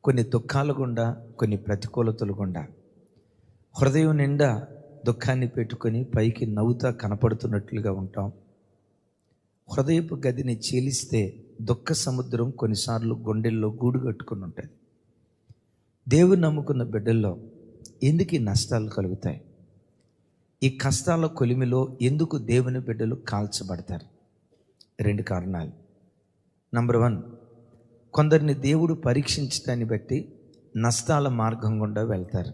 కొన్ని దుఃఖాల గుండా, కొన్ని ప్రతికూలతలు గుండా హృదయం నిండా దుఃఖాన్ని పెట్టుకొని పైకి నవ్వుతా కనపడుతున్నట్లుగా ఉంటాం. హృదయపు గదిని చీలిస్తే దుఃఖ సముద్రం కొన్నిసార్లు గుండెల్లో గూడు కట్టుకుని ఉంటుంది. దేవుని నమ్ముకున్న బిడ్డల్లో ఎందుకు ఈ నష్టాలు కలుగుతాయి? ఈ కష్టాల కొలిమిలో ఎందుకు దేవుని బిడ్డలు కాల్చబడతారు? 2 కారణాలు. నంబర్ 1, కొందరిని దేవుడు పరీక్షించడాన్ని బట్టి నష్టాల మార్గం గుండా వెళ్తారు.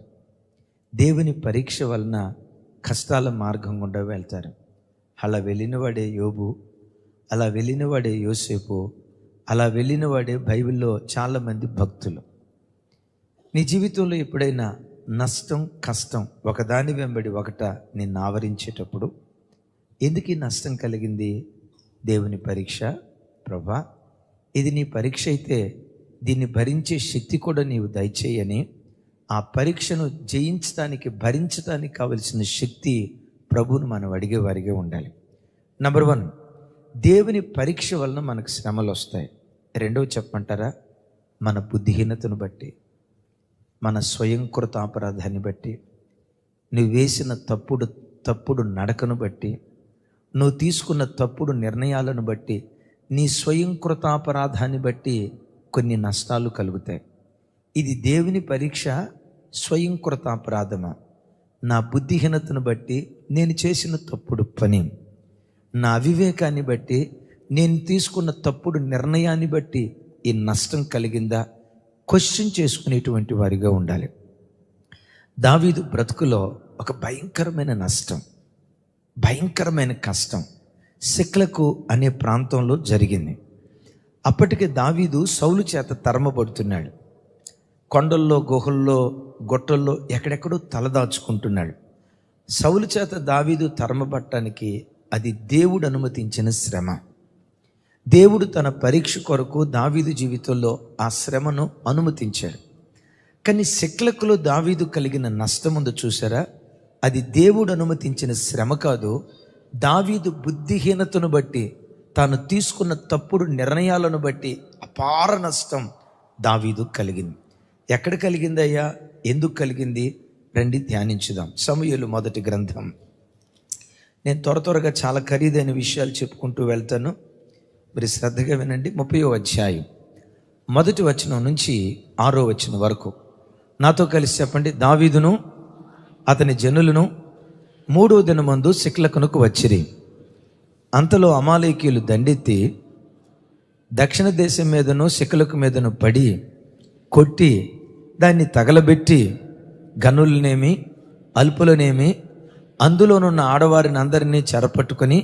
దేవుని పరీక్ష వలన కష్టాల మార్గం గుండా వెళ్తారు. అలా వెళ్ళినవాడే యోబు, అలా వెళ్ళినవాడే యోసేపు, అలా వెళ్ళినవాడే బైబిల్లో చాలామంది భక్తులు. నీ జీవితంలో ఎప్పుడైనా నష్టం, కష్టం ఒకదాని వెంబడి ఒకట నిన్ను ఆవరించేటప్పుడు ఎందుకు ఈ నష్టం కలిగింది? దేవుని పరీక్ష. ప్రభా, ఇది నీ పరీక్ష అయితే దీన్ని భరించే శక్తి కూడా నీవు దయచేయని, ఆ పరీక్షను జయించడానికి, భరించడానికి కావలసిన శక్తి ప్రభువును మనం అడిగేవారిగా ఉండాలి. నంబర్ 1, దేవుని పరీక్ష వలన మనకు శ్రమలు వస్తాయి. 2వ చెప్పమంటారా? మన బుద్ధిహీనతను బట్టి, మన స్వయంకృత అపరాధాన్ని బట్టి, నువ్వు వేసిన తప్పుడు నడకను బట్టి, నువ్వు తీసుకున్న తప్పుడు నిర్ణయాలను బట్టి, నీ స్వయంకృతాపరాధాన్ని బట్టి కొన్ని నష్టాలు కలుగుతాయి. ఇది దేవుని పరీక్ష, స్వయంకృతాపరాధమా? నా బుద్ధిహీనతను బట్టి, నేను చేసిన తప్పుడు పని, నా అవివేకాన్ని బట్టి, నేను తీసుకున్న తప్పుడు నిర్ణయాన్ని బట్టి ఈ నష్టం కలిగిందా? క్వశ్చన్ చేసుకునేటువంటి వారిగా ఉండాలి. దావీదు బ్రతుకులో ఒక భయంకరమైన నష్టం, భయంకరమైన కష్టం సిక్లగు అనే ప్రాంతంలో జరిగింది. అప్పటికి దావీదు సౌలు చేత తరమబడుతున్నాడు. కొండల్లో, గుహల్లో, గొట్టల్లో ఎక్కడెక్కడో తలదాచుకుంటున్నాడు. సౌలు చేత దావీదు తరమబట్టడానికి అది దేవుడు అనుమతించిన శ్రమ. దేవుడు తన పరీక్ష కొరకు దావీదు జీవితంలో ఆ శ్రమను అనుమతించాడు. కానీ సిక్లగులో దావీదు కలిగిన నష్టం ఉందో చూసారా? అది దేవుడు అనుమతించిన శ్రమ కాదు. దావీదు బుద్ధిహీనతను బట్టి, తాను తీసుకున్న తప్పుడు నిర్ణయాలను బట్టి అపార నష్టం దావీదు కలిగింది. ఎక్కడ కలిగిందయ్యా? ఎందుకు కలిగింది? రండి ధ్యానించుదాం. సమూయేలు మొదటి గ్రంథం. నేను త్వరగా చాలా ఖరీదైన విషయాలు చెప్పుకుంటూ వెళ్తాను, మీరు శ్రద్ధగా వినండి. 30వ అధ్యాయం 1వ వచనం నుంచి 6వ వచనం వరకు నాతో కలిసి చెప్పండి. దావీదును అతని జనులను 3వ దినమందు సిక్లగునకు వచ్చిరి. అంతలో అమాలేకీయులు దండెత్తి దక్షిణ దేశం మీదను సిక్లగు మీదను పడి కొట్టి దాన్ని తగలబెట్టి గనులనేమి, అల్పులనేమి, అందులోనున్న ఆడవారిని అందరినీ చెరపట్టుకొని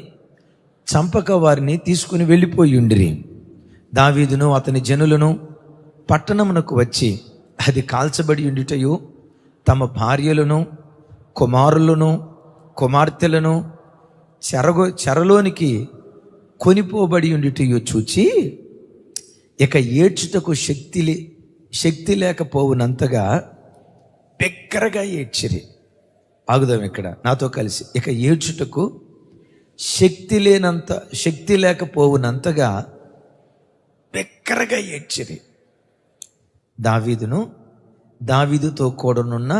చంపక వారిని తీసుకుని వెళ్ళిపోయి ఉండిరి. దావీదును అతని జనులను పట్టణమునకు వచ్చి అది కాల్చబడి ఉండిటయు, తమ భార్యలను, కుమారులను, కుమార్తెలను చెరలోనికి కొనిపోబడి ఉండిటయు చూచి ఇక ఏడ్చుటకు శక్తి లేకపోవునంతగా బిగ్గరగా ఏడ్చిరి. ఆగుదాం ఇక్కడ నాతో కలిసి. ఇక ఏడ్చుటకు శక్తి లేకపోవునంతగా బిగ్గరగా ఏడ్చిరి. దావీదుతో కూడనున్న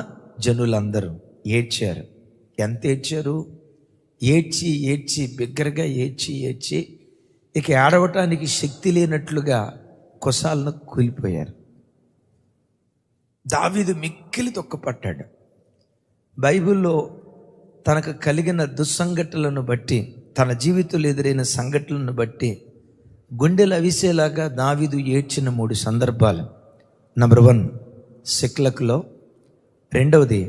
జనులందరూ ఏడ్చారు. ఎంత ఏడ్చారు? ఏడ్చి బిగ్గరగా ఏడ్చి ఇక ఏడవటానికి శక్తి లేనట్లుగా కొసాలను కూలిపోయారు. దావీదు మిక్కిలి దుఃఖపడ్డాడు. బైబిల్లో తనకు కలిగిన దుస్సంఘటనలను బట్టి, తన జీవితంలో ఎదురైన సంఘటనలను బట్టి గుండెలు అవిసేలాగా దావీదు ఏడ్చిన 3 సందర్భాలు. నంబర్ 1 సిక్లగులో, 2వది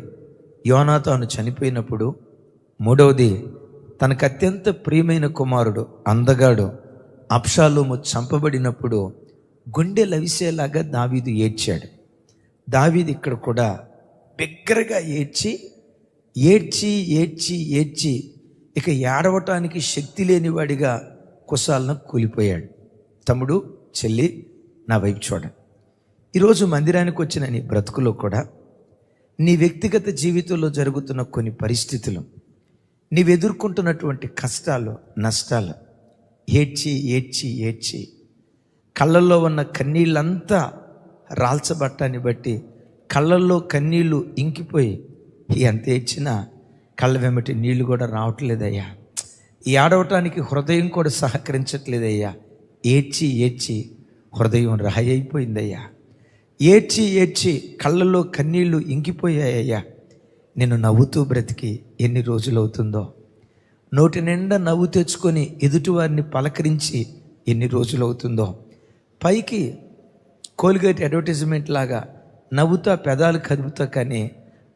యోనాతాను చనిపోయినప్పుడు, 3వది తనకు అత్యంత ప్రియమైన కుమారుడు అందగాడు అబ్షాలోము చంపబడినప్పుడు గుండెలు అవిసేలాగా దావీదు ఏడ్చాడు. దావీదు ఇక్కడ కూడా బిగ్గరగా ఏడ్చి ఇక ఏడవటానికి శక్తి లేనివాడిగా కుసాలను కూలిపోయాడు. తమ్ముడు, చెల్లి, నా వైపు చూడండి. ఈరోజు మందిరానికి వచ్చిన నీ బ్రతుకులో కూడా నీ వ్యక్తిగత జీవితంలో జరుగుతున్న కొన్ని పరిస్థితులు, నీవు ఎదుర్కొంటున్నటువంటి కష్టాలు, నష్టాలు ఏడ్చి కళ్ళల్లో ఉన్న కన్నీళ్ళంతా రాల్చబట్టాన్ని బట్టి కళ్ళల్లో కన్నీళ్లు ఇంకిపోయి ఎంత ఏడ్చినా కళ్ళ వెంబటి నీళ్లు కూడా రావట్లేదయ్యా. ఈ ఆడవటానికి హృదయం కూడా సహకరించట్లేదయ్యా. ఏడ్చి ఏడ్చి హృదయం రాయి అయిపోయిందయ్యా. ఏడ్చి ఏడ్చి కళ్ళల్లో కన్నీళ్లు ఇంకిపోయాయ్యా. నేను నవ్వుతూ బ్రతికి ఎన్ని రోజులు అవుతుందో, నోటి నిండా నవ్వు తెచ్చుకొని ఎదుటివారిని పలకరించి ఎన్ని రోజులు అవుతుందో. పైకి కోల్గేట్ అడ్వర్టైజ్మెంట్ లాగా నవ్వుతా పెదాలు కదుపుతా, కానీ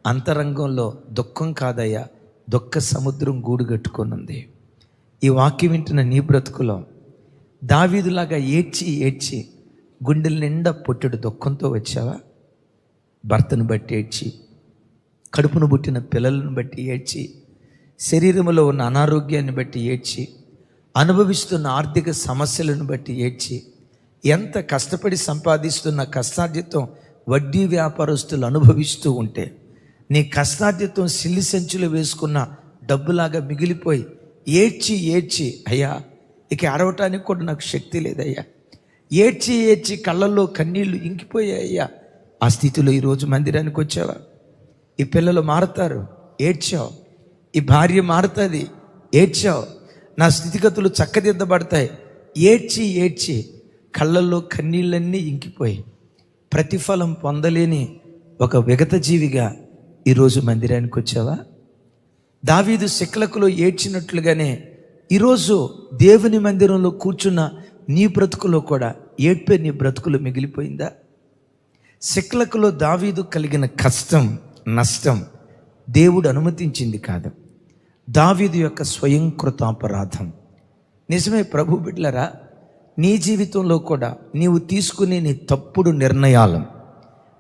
అంతరంగంలో దుఃఖం కాదయ్యా, దుఃఖ సముద్రం గూడు కట్టుకొని ఉంది. ఈ వాక్యం వింటున్న నీ బ్రతుకులో దావీదులాగా ఏడ్చి ఏడ్చి గుండెల నిండా పొట్టెడు దుఃఖంతో వచ్చావా? భర్తను బట్టి ఏడ్చి, కడుపును పుట్టిన పిల్లలను బట్టి ఏడ్చి, శరీరంలో ఉన్న అనారోగ్యాన్ని బట్టి ఏడ్చి, అనుభవిస్తున్న ఆర్థిక సమస్యలను బట్టి ఏడ్చి, ఎంత కష్టపడి సంపాదిస్తున్న కష్టార్జితం వడ్డీ వ్యాపారస్తులు అనుభవిస్తూ ఉంటే నీ కష్టార్జితం సిల్లి సంచులు వేసుకున్న డబ్బులాగా మిగిలిపోయి ఏడ్చి ఏడ్చి, అయ్యా ఇక అరవటానికి కూడా నాకు శక్తి లేదయ్యా, ఏడ్చి ఏడ్చి కళ్ళల్లో కన్నీళ్లు ఇంకిపోయాయ్యా. ఆ స్థితిలో ఈరోజు మందిరానికి వచ్చావా? ఈ పిల్లలు మారుతారు, ఏడ్చావు. ఈ భార్య మారుతుంది, ఏడ్చావు. నా స్థితిగతులు చక్కదిద్దబడతాయి, ఏడ్చి ఏడ్చి కళ్ళల్లో కన్నీళ్ళన్నీ ఇంకిపోయి ప్రతిఫలం పొందలేని ఒక విగత జీవిగా ఈరోజు మందిరానికి వచ్చావా? దావీదు సిక్లకులో ఏడ్చినట్లుగానే ఈరోజు దేవుని మందిరంలో కూర్చున్న నీ బ్రతుకులో కూడా ఏడ్పే నీ బ్రతుకులు మిగిలిపోయిందా? సిక్లకులో దావీదు కలిగిన కష్టం, నష్టం దేవుడు అనుమతించింది కాదు, దావీదు యొక్క స్వయంకృతాపరాధం. నిజమే ప్రభు బిడ్డలారా, నీ జీవితంలో కూడా నీవు తీసుకునే నీ తప్పుడు నిర్ణయాలు,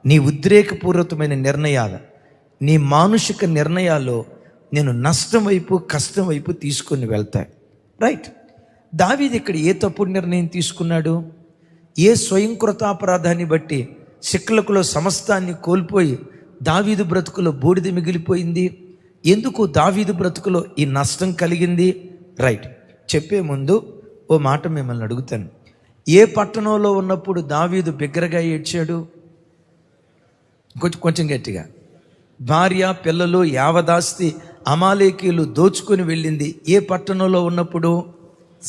నీ ఉద్రేకపూర్వకమైన నిర్ణయాలు, నీ మానుషిక నిర్ణయాలు నేను నష్టం వైపు, కష్టం వైపు తీసుకొని వెళ్తాయి. రైట్. దావీదు ఇక్కడ ఏ తప్పుడు నిర్ణయం తీసుకున్నాడు? ఏ స్వయంకృతాపరాధాన్ని బట్టి సిక్లకులో సమస్తాన్ని కోల్పోయి దావీదు బ్రతుకులో బూడిద మిగిలిపోయింది? ఎందుకు దావీదు బ్రతుకులో ఈ నష్టం కలిగింది? రైట్. చెప్పే ముందు ఓ మాట మిమ్మల్ని అడుగుతాను. ఏ పట్టణంలో ఉన్నప్పుడు దావీదు బిగ్గరగా ఏడ్చాడు? కొంచెం గట్టిగా. భార్య, పిల్లలు, యావదాస్తి అమాలేకీయులు దోచుకొని వెళ్ళింది ఏ పట్టణంలో ఉన్నప్పుడు?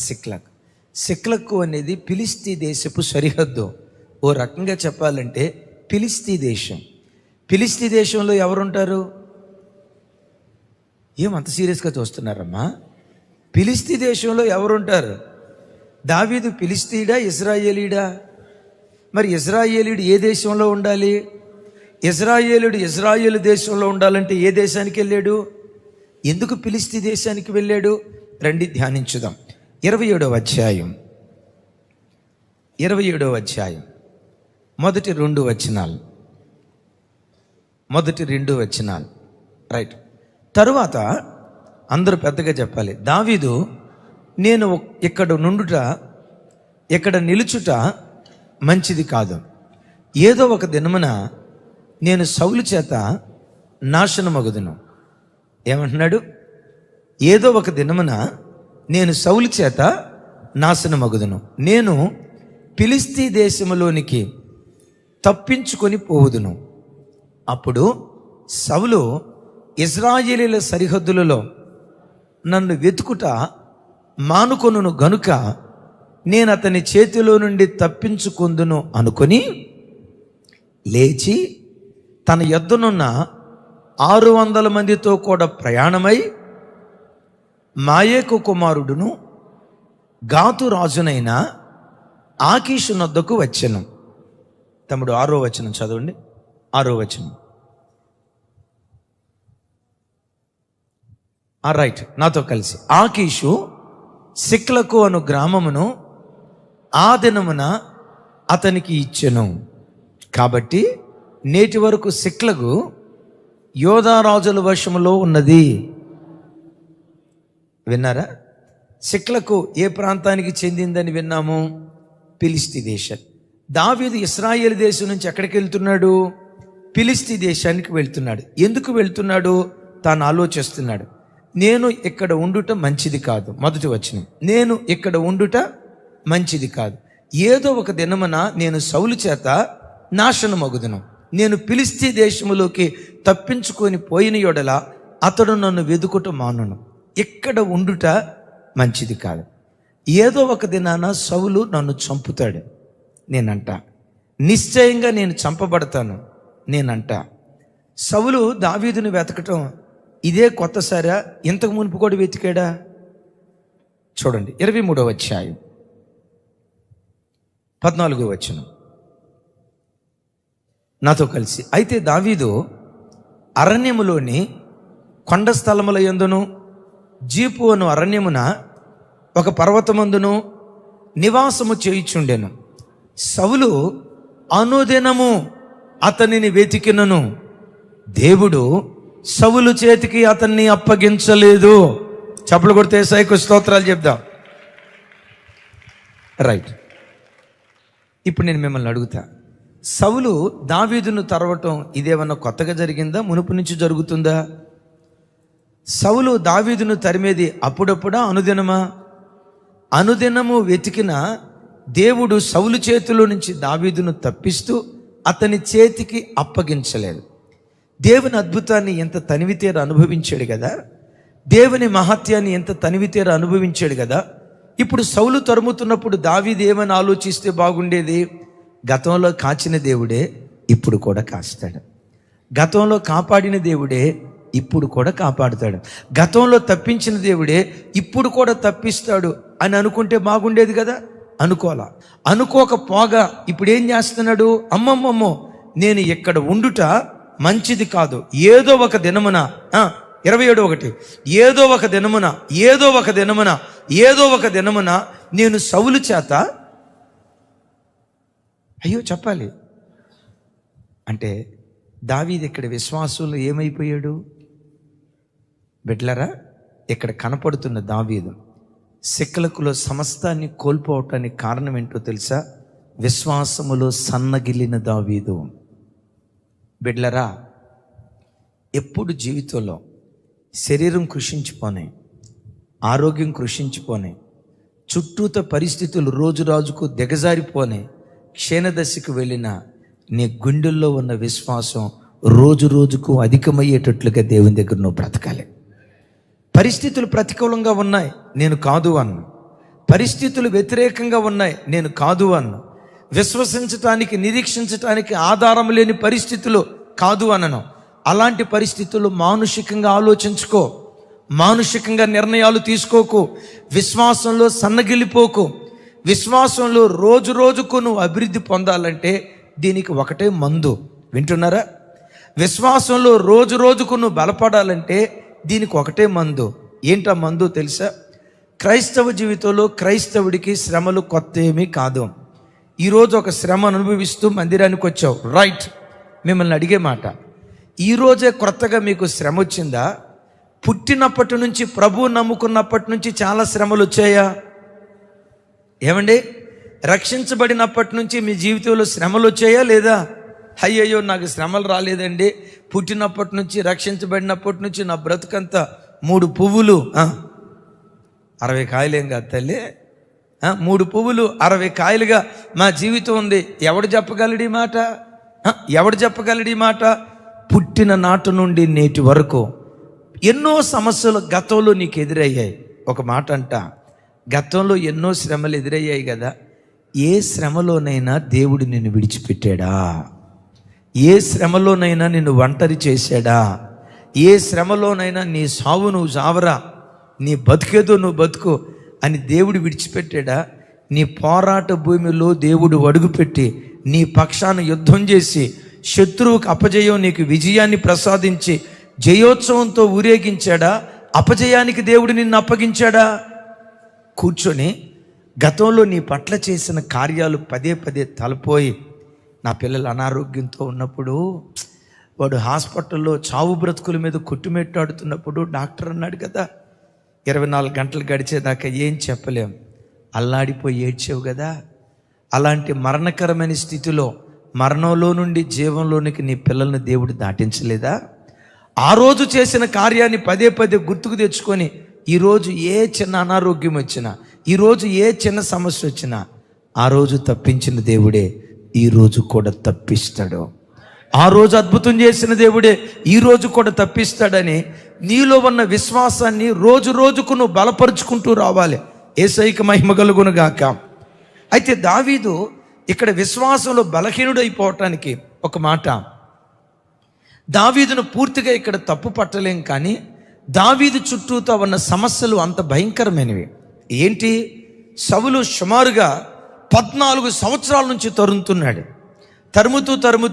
సిక్లక్. సిక్లక్కు అనేది ఫిలిస్తీ దేశపు సరిహద్దు. ఓ రకంగా చెప్పాలంటే ఫిలిస్తీ దేశం. ఫిలిస్తీ దేశంలో ఎవరుంటారు? ఏమంత సీరియస్గా చూస్తున్నారమ్మా? ఫిలిస్తీ దేశంలో ఎవరుంటారు? దావీదు ఫిలిస్తీయుడా, ఇశ్రాయేలీడా? మరి ఇశ్రాయేలీయుడు ఏ దేశంలో ఉండాలి? ఇశ్రాయేలుడు ఇశ్రాయేలు దేశంలో ఉండాలంటే ఏ దేశానికి వెళ్ళాడు? ఎందుకు ఫిలిస్తీ దేశానికి వెళ్ళాడు? రండి ధ్యానించుదాం. 27వ అధ్యాయం మొదటి రెండు వచనాలు. రైట్. తరువాత అందరూ పెద్దగా చెప్పాలి. దావీదు, నేను ఇక్కడ నుండుట, ఇక్కడ నిలుచుట మంచిది కాదు. ఏదో ఒక దినమున నేను సౌలు చేత నాశనమగుదును. ఏమంటున్నాడు? ఏదో ఒక దినమున నేను సౌలు చేత నాశనమగుదును. నేను ఫిలిస్తీ దేశములోనికి తప్పించుకొని పోవుదును. అప్పుడు సౌలు ఇశ్రాయేలీయుల సరిహద్దులలో నన్ను వెతుకుట మానుకొనును గనుక నేను అతని చేతిలో నుండి తప్పించుకొందును అనుకొని లేచి తన యొద్దనున్న 600 మందితో కూడా ప్రయాణమై మాయేకు కుమారుడును గాతు రాజునైన ఆకీషు నొద్దకు వచ్చెను. తమ్ముడు 6వ వచనం చదవండి. 6వ వచనం. రైట్, నాతో కలిసి. ఆకీషు సిక్లకు అను గ్రామమును ఆ దినమున అతనికి ఇచ్చెను. కాబట్టి నేటి వరకు సిక్లగు యోధారాజుల వశములో ఉన్నది. విన్నారా? సిక్లకు ఏ ప్రాంతానికి చెందిందని విన్నాము? ఫిలిస్తీ దేశం. దావీదు ఇశ్రాయేలు దేశం నుంచి ఎక్కడికి వెళ్తున్నాడు? ఫిలిస్తీ దేశానికి వెళ్తున్నాడు. ఎందుకు వెళ్తున్నాడు? తాను ఆలోచిస్తున్నాడు. నేను ఇక్కడ ఉండుట మంచిది కాదు. మొదటి వచనం, నేను ఇక్కడ ఉండుట మంచిది కాదు. ఏదో ఒక దినమున నేను సౌలు చేత నాశనమగుదును. నేను ఫిలిష్తీ దేశములోకి తప్పించుకొని పోయిన యెడల అతడు నన్ను వెదుకుట మానును. ఇక్కడ ఉండుట మంచిది కాదు. ఏదో ఒక దినాన సౌలు నన్ను చంపుతాడు నేనంట. నిశ్చయంగా నేను చంపబడతాను నేనంట. సౌలు దావీదుని వెతకటం ఇదే కొత్తసారా? ఇంతకు మునుపు కూడా వెతికాడా? చూడండి 23వ అధ్యాయం 14వ వచనం నాతో కలిసి. అయితే దావీదు అరణ్యములోని కొండ స్థలముల యందును జీపు అను అరణ్యమున ఒక పర్వతమందును నివాసము చేయుచుండెను. సౌలు అనుదినము అతనిని వెతికినను దేవుడు సౌలు చేతికి అతన్ని అప్పగించలేదు. చప్పలు కొడితే యేసయ్యకు స్తోత్రాలు చెప్దాం. రైట్. ఇప్పుడు నేను మిమ్మల్ని అడుగుతా, సౌలు దావీదును తరవటం ఇదేమన్నా కొత్తగా జరిగిందా? మునుపు నుంచి జరుగుతుందా? సౌలు దావీదును తరిమేది అప్పుడప్పుడా, అనుదినమా? అనుదినము వెతికిన దేవుడు సౌలు చేతిలో నుంచి దావీదును తప్పిస్తూ అతని చేతికి అప్పగించలేదు. దేవుని అద్భుతాన్ని ఎంత తనివితేర అనుభవించాడు కదా, దేవుని మహత్యాన్ని ఎంత తనివితేర అనుభవించాడు కదా. ఇప్పుడు సౌలు తరుముతున్నప్పుడు దావీదు ఏమని ఆలోచిస్తే బాగుండేది? గతంలో కాచిన దేవుడే ఇప్పుడు కూడా కాస్తాడు, గతంలో కాపాడిన దేవుడే ఇప్పుడు కూడా కాపాడుతాడు, గతంలో తప్పించిన దేవుడే ఇప్పుడు కూడా తప్పిస్తాడు అని అనుకుంటే బాగుండేది కదా. అనుకోలా. అనుకోకపోగా ఇప్పుడు ఏం చేస్తున్నాడు? అమ్మమ్మమ్మో, నేను ఇక్కడ ఉండుట మంచిది కాదు. ఏదో ఒక దినమున 27:1 ఏదో ఒక దినమున ఏదో ఒక దినమున ఏదో ఒక దినమున నేను సౌలు చేత, అయ్యో చెప్పాలి అంటే దావీదు ఇక్కడ విశ్వాసంలో ఏమైపోయాడు? బిడ్డలారా, ఇక్కడ కనపడుతున్న దావీదు సిక్కలకులో సమస్తాన్ని కోల్పోవటానికి కారణం ఏంటో తెలుసా? విశ్వాసములో సన్నగిల్లిన దావీదు. బిడ్డలారా, ఎప్పుడు జీవితంలో శరీరం కృషించిపోనే, ఆరోగ్యం కృషించిపోనే, చుట్టూత పరిస్థితులు రోజు రాజుకు దిగజారిపోనే, క్షీణదశకు వెళ్ళిన నీ గుండెల్లో ఉన్న విశ్వాసం రోజు రోజుకు అధికమయ్యేటట్లుగా దేవుని దగ్గర నువ్వు బ్రతకాలి. పరిస్థితులు ప్రతికూలంగా ఉన్నాయి, నేను కాదు అన్నా. పరిస్థితులు వ్యతిరేకంగా ఉన్నాయి, నేను కాదు అన్నా. విశ్వసించటానికి, నిరీక్షించటానికి ఆధారం లేని పరిస్థితులు కాదు అనను. అలాంటి పరిస్థితులు మానుషికంగా ఆలోచించుకో, మానుషికంగా నిర్ణయాలు తీసుకోకు, విశ్వాసంలో సన్నగిల్లిపోకు. విశ్వాసంలో రోజు రోజుకు నువ్వు అభివృద్ధి పొందాలంటే దీనికి ఒకటే మందు. వింటున్నారా? విశ్వాసంలో రోజు రోజుకు నువ్వు బలపడాలంటే దీనికి ఒకటే మందు. ఏంటా మందు తెలుసా? క్రైస్తవ జీవితంలో క్రైస్తవుడికి శ్రమలు కొత్త ఏమీ కాదు. ఈరోజు ఒక శ్రమ అనుభవిస్తూ మందిరానికి వచ్చావు, రైట్. మిమ్మల్ని అడిగే మాట, ఈరోజే కొత్తగా మీకు శ్రమ వచ్చిందా? పుట్టినప్పటి నుంచి, ప్రభువు నమ్ముకున్నప్పటి నుంచి చాలా శ్రమలు వచ్చాయా? ఏమండి, రక్షించబడినప్పటి నుంచి మీ జీవితంలో శ్రమలు వచ్చాయా లేదా? అయ్యయ్యో నాకు శ్రమలు రాలేదండి, పుట్టినప్పటి నుంచి, రక్షించబడినప్పటి నుంచి నా బ్రతుకంతా 3 పువ్వులు 60 కాయలేం కాదు తల్లి. 3 పువ్వులు 60 కాయలుగా మా జీవితం ఉంది. ఎవడు చెప్పగలడు ఈ మాట? ఎవడు చెప్పగలడు ఈ మాట? పుట్టిన నాటి నుండి నేటి వరకు ఎన్నో సమస్యలు గతంలో నీకు ఎదురయ్యాయి. ఒక మాట అంట, గతంలో ఎన్నో శ్రమలు ఎదురయ్యాయి కదా, ఏ శ్రమలోనైనా దేవుడు నిన్ను విడిచిపెట్టాడా? ఏ శ్రమలోనైనా నిన్ను ఒంటరి చేశాడా? ఏ శ్రమలోనైనా నీ సావు నువ్వు సావరా, నీ బతికేదో నువ్వు బతుకు అని దేవుడు విడిచిపెట్టాడా? నీ పోరాట భూమిలో దేవుడు అడుగుపెట్టి నీ పక్షాన యుద్ధం చేసి శత్రువుకు అపజయం, నీకు విజయాన్ని ప్రసాదించి జయోత్సవంతో ఊరేగించాడా? అపజయానికి దేవుడు నిన్ను అప్పగించాడా? కూర్చొని గతంలో నీ పట్ల చేసిన కార్యాలు పదే పదే తలపోయి, నా పిల్లలు అనారోగ్యంతో ఉన్నప్పుడు, వాడు హాస్పిటల్లో చావు బ్రతుకుల మీద కొట్టుమెట్టాడుతున్నప్పుడు డాక్టర్ అన్నాడు కదా 24 గంటలు గడిచేదాకా ఏం చెప్పలేం, అల్లాడిపోయి ఏడ్చావు కదా. అలాంటి మరణకరమైన స్థితిలో, మరణంలో నుండి జీవంలోనికి నీ పిల్లల్ని దేవుడు దాటించలేదా? ఆ రోజు చేసిన కార్యాన్ని పదే పదే గుర్తుకు తెచ్చుకొని ఈరోజు ఏ చిన్న అనారోగ్యం వచ్చినా, ఈరోజు ఏ చిన్న సమస్య వచ్చినా, ఆ రోజు తప్పించిన దేవుడే ఈరోజు కూడా తప్పిస్తాడు. ఆ రోజు అద్భుతం చేసిన దేవుడే ఈరోజు కూడా తప్పిస్తాడని నీలో ఉన్న విశ్వాసాన్ని రోజు రోజుకు నువ్వు బలపరుచుకుంటూ రావాలి. యేసయ్యకి మహిమ కలుగును గాక. అయితే దావీదు ఇక్కడ విశ్వాసంలో బలహీనుడైపోవటానికి ఒక మాట, దావీదును పూర్తిగా ఇక్కడ తప్పు పట్టలేం, కానీ దావీదు చుట్టూతో ఉన్న సమస్యలు అంత భయంకరమైనవి. ఏంటి? సౌలు సుమారుగా 14 సంవత్సరాల నుంచి తరుముతున్నాడు. తరుముతూ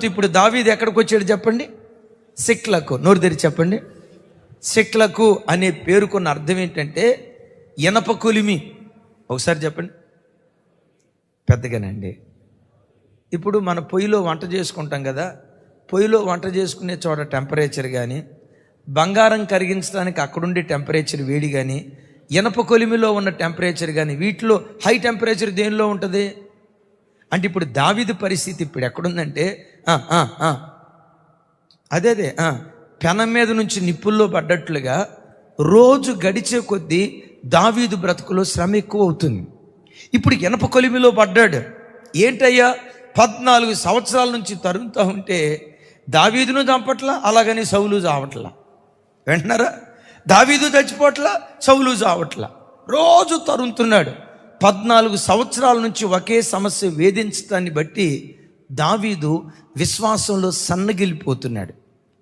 ఇప్పుడు దావీదు ఎక్కడికి వచ్చాడు చెప్పండి? సిక్లకు. నోరు తెరిచి చెప్పండి. సిక్లకు అనే పేరుకున్న అర్థం ఏంటంటే ఇనప కొలిమి. ఒకసారి చెప్పండి పెద్దగానండి. ఇప్పుడు మన పొయ్యిలో వంట చేసుకుంటాం కదా, పొయ్యిలో వంట చేసుకునే చోట టెంపరేచర్ కానీ, బంగారం కరిగించడానికి అక్కడుండే టెంపరేచర్ వేడి కానీ, ఇనప కొలిమిలో ఉన్న టెంపరేచర్ కానీ, వీటిలో హై టెంపరేచర్ దేనిలో ఉంటుంది అంటే ఇప్పుడు దావీదు పరిస్థితి ఇప్పుడు ఎక్కడుందంటే అదే పెనం మీద నుంచి నిప్పుల్లో పడ్డట్లుగా రోజు గడిచే కొద్దీ దావీదు బ్రతుకులో శ్రమ ఎక్కువ అవుతుంది. ఇప్పుడు ఇనప కొలిమిలో పడ్డాడు. ఏంటయ్యా 14 సంవత్సరాల నుంచి తరుముతూ ఉంటే దావీదును చంపట్లా, అలాగని సౌలు చావట్లా. వింటున్నారా? దావీదు చచ్చిపోట్లా, సౌలు చావట్లా. రోజు తరుముతున్నాడు. 14 సంవత్సరాల నుంచి ఒకే సమస్య వేధించడాన్ని బట్టి దావీదు విశ్వాసంలో సన్నగిలిపోతున్నాడు.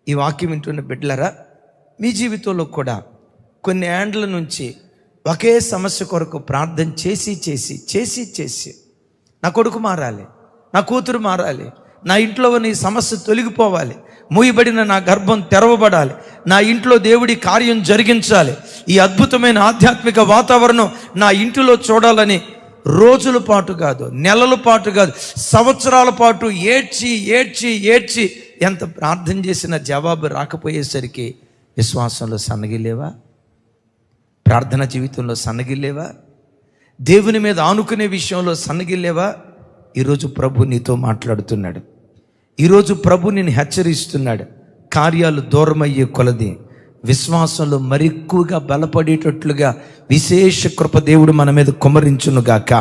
ఈ వాక్యం వింటున్న బిడ్డలారా, మీ జీవితంలో కూడా కొన్ని ఏండ్ల నుంచి ఒకే సమస్య కొరకు ప్రార్థన చేసి నా కొడుకు మారాలి, నా కూతురు మారాలి, నా ఇంట్లో ఉన్న ఈ సమస్య తొలగిపోవాలి, మూయబడిన నా గర్భం తెరవబడాలి, నా ఇంట్లో దేవుడి కార్యం జరిగించాలి, ఈ అద్భుతమైన ఆధ్యాత్మిక వాతావరణం నా ఇంటిలో చూడాలని రోజుల పాటు కాదు, నెలల పాటు కాదు, సంవత్సరాల పాటు ఏడ్చి ఎంత ప్రార్థన చేసినా జవాబు రాకపోయేసరికి విశ్వాసంలో సన్నగిలేవా? ప్రార్థన జీవితంలో సన్నగిలేవా? దేవుని మీద ఆనుకునే విషయంలో సన్నగిలేవా? ఈరోజు ప్రభు నీతో మాట్లాడుతున్నాడు. ఈరోజు ప్రభు నిన్ను హెచ్చరిస్తున్నాడు. కార్యాలు దూరమయ్యే కొలది విశ్వాసంలో మరెక్కువగా బలపడేటట్లుగా విశేష కృప దేవుడు మన మీద కుమ్మరించునుగాక.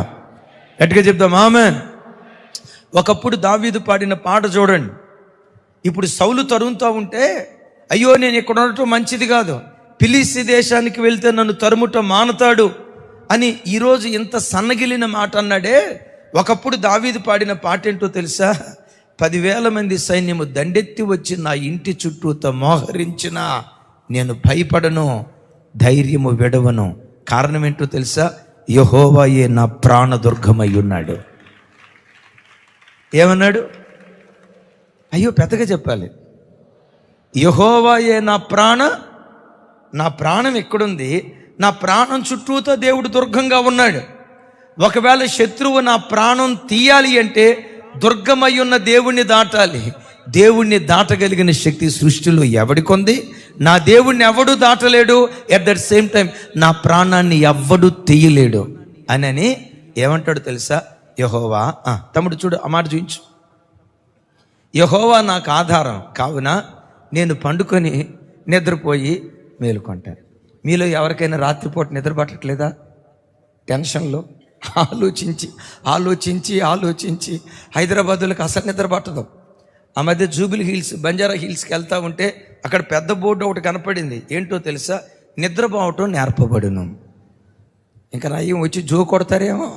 గట్టిగా చెప్దాం ఆమేన్. ఒకప్పుడు దావీదు పాడిన పాట చూడండి. ఇప్పుడు సౌలు తరుముతూ ఉంటే అయ్యో నేను ఇక్కడ ఉండటం మంచిది కాదు, ఫిలిష్తీ దేశానికి వెళ్తే నన్ను తరుముట మానతాడు అని ఈరోజు ఇంత సన్నగిలిన మాట అన్నాడే. ఒకప్పుడు దావీదు పాడిన పాట ఏంటో తెలుసా? 10,000 మంది సైన్యము దండెత్తి వచ్చి నా ఇంటి చుట్టూతో మోహరించినా నేను భయపడను, ధైర్యము విడవను. కారణం ఏంటో తెలుసా? యెహోవాయే నా ప్రాణదుర్గమై ఉన్నాడు. ఏమన్నాడు? అయ్యో పెద్దగా చెప్పాలి. యెహోవాయే నా ప్రాణం ఎక్కడుంది? నా ప్రాణం చుట్టూతో దేవుడు దుర్గంగా ఉన్నాడు. ఒకవేళ శత్రువు నా ప్రాణం తీయాలి అంటే దుర్గమై ఉన్న దేవుణ్ణి దాటాలి. దేవుణ్ణి దాటగలిగిన శక్తి సృష్టిలో ఎవడికొంది? నా దేవుణ్ణి ఎవడు దాటలేడు. ఎట్ దట్ సేమ్ టైం నా ప్రాణాన్ని ఎవ్వడు తీయలేడు అని ఏమంటాడు తెలుసా? యెహోవా తమ్ముడు చూడు ఆ మాట చూయించు. యెహోవా నాకు ఆధారం కావున నేను పండుకొని నిద్రపోయి మేలుకుంటాను. మీలో ఎవరికైనా రాత్రిపూట నిద్ర పట్టట్లేదా? టెన్షన్లో ఆలోచించి హైదరాబాదులకు అసలు నిద్ర పట్టదు. ఆ మధ్య జూబిలీ హిల్స్, బంజారా హిల్స్కి వెళ్తూ ఉంటే అక్కడ పెద్ద బోర్డు ఒకటి కనపడింది. ఏంటో తెలుసా? నిద్రపోవటం నేర్పబడును. ఇంకా నయ్యం వచ్చి జో కొడతారేమో.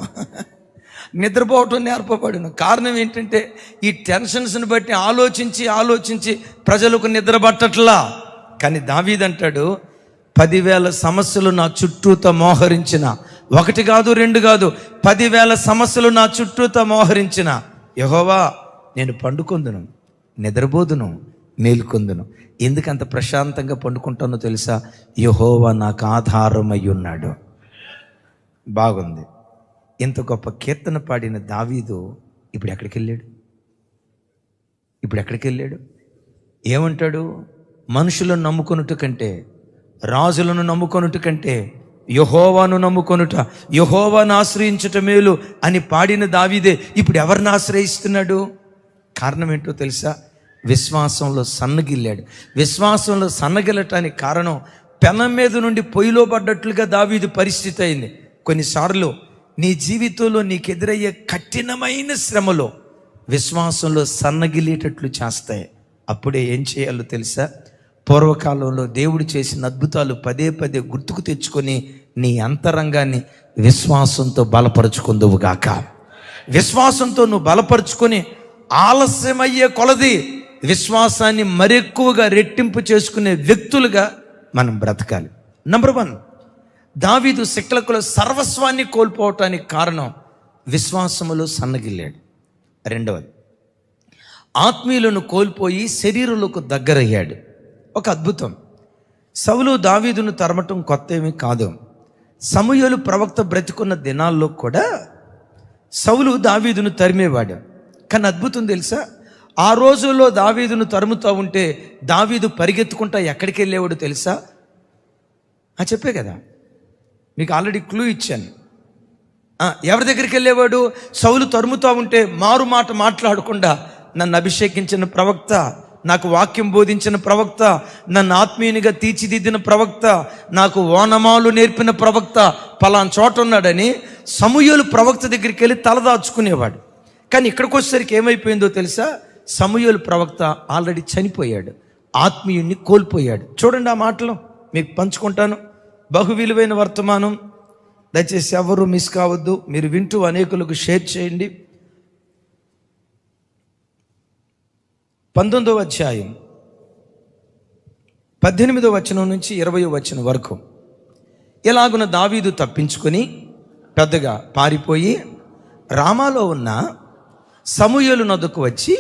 నిద్రపోవటం నేర్పబడును. కారణం ఏంటంటే ఈ టెన్షన్స్ని బట్టి ఆలోచించి ప్రజలకు నిద్ర పట్టట్లా. కానీ దావీదు అంటాడు 10,000 సమస్యలు నా చుట్టూతో మోహరించిన, 1 కాదు 2 కాదు, 10,000 సమస్యలు నా చుట్టూతో మోహరించిన యెహోవా నేను పండుకొందును, నిద్రపోదును, మేలుకొందును. ఎందుకంత ప్రశాంతంగా పండుకుంటానో తెలుసా? యెహోవా నాకు ఆధారమై ఉన్నాడు. బాగుంది. ఇంత గొప్ప కీర్తన పాడిన దావీదు ఇప్పుడు ఎక్కడికి వెళ్ళాడు? ఏమంటాడు? మనుషులను నమ్ముకొనుట కంటే, రాజులను నమ్ముకొనుట కంటే యెహోవాను నమ్ముకొనుట, యెహోవాను ఆశ్రయించుట మేలు అని పాడిన దావీదే ఇప్పుడు ఎవరిని ఆశ్రయిస్తున్నాడు? కారణం ఏంటో తెలుసా? విశ్వాసంలో సన్నగిల్లాడు. విశ్వాసంలో సన్నగిల్లటానికి కారణం పెనం మీద నుండి పొయ్యిలో పడ్డట్లుగా దావీదు పరిస్థితి అయింది. కొన్నిసార్లు నీ జీవితంలో నీకు ఎదురయ్యే కఠినమైన శ్రమలో విశ్వాసంలో సన్నగిలేటట్లు చేస్తాయి. అప్పుడే ఏం చేయాలో తెలుసా? పూర్వకాలంలో దేవుడు చేసిన అద్భుతాలు పదే పదే గుర్తుకు తెచ్చుకొని నీ అంతరంగాన్ని విశ్వాసంతో బలపరుచుకుందువుగాక. విశ్వాసంతో నువ్వు బలపరుచుకొని ఆలస్యమయ్యే కొలది విశ్వాసాన్ని మరెక్కువగా రెట్టింపు చేసుకునే వ్యక్తులుగా మనం బ్రతకాలి. నంబర్ 1, దావీదు సిక్లకులో సర్వస్వాన్ని కోల్పోవటానికి కారణం విశ్వాసములో సన్నగిల్లాడు. 2వది, ఆత్మీయులను కోల్పోయి శరీరులకు దగ్గరయ్యాడు. ఒక అద్భుతం. సౌలు దావీదును తరమటం కొత్త ఏమీ కాదు. సమూయేలు ప్రవక్త బ్రతికున్న దినాల్లో కూడా సౌలు దావీదును తరిమేవాడు. కానీ అద్భుతం తెలుసా? ఆ రోజుల్లో దావీదును తరుముతూ ఉంటే దావీదు పరిగెత్తుకుంటా ఎక్కడికి వెళ్ళేవాడు తెలుసా? చెప్పే కదా, మీకు ఆల్రెడీ క్లూ ఇచ్చాను. ఎవరి దగ్గరికి వెళ్ళేవాడు? సౌలు తరుముతూ ఉంటే మారు మాట మాట్లాడకుండా, నన్ను అభిషేకించిన ప్రవక్త, నాకు వాక్యం బోధించిన ప్రవక్త, నన్ను ఆత్మీయునిగా తీర్చిదిద్దిన ప్రవక్త, నాకు ఓనమాలు నేర్పిన ప్రవక్త పలానా చోట ఉన్నాడని సమూయేలు ప్రవక్త దగ్గరికి వెళ్ళి తలదాచుకునేవాడు. కానీ ఇక్కడికి వచ్చేసరికి ఏమైపోయిందో తెలుసా? సమూయేలు ప్రవక్త ఆల్రెడీ చనిపోయాడు, ఆత్మీయుణ్ణి కోల్పోయాడు. చూడండి, ఆ మాటలు మీకు పంచుకుంటాను. బహు విలువైన వర్తమానం, దయచేసి ఎవరు మిస్ కావద్దు. మీరు వింటూ అనేకులకు షేర్ చేయండి. 19వ అధ్యాయం 18వ వచనం నుంచి 20వ వచనం వరకు. ఎలాగున దావీదు తప్పించుకొని పెద్దగా పారిపోయి రామాలో ఉన్న సమూయేలు నొద్దకు వచ్చి,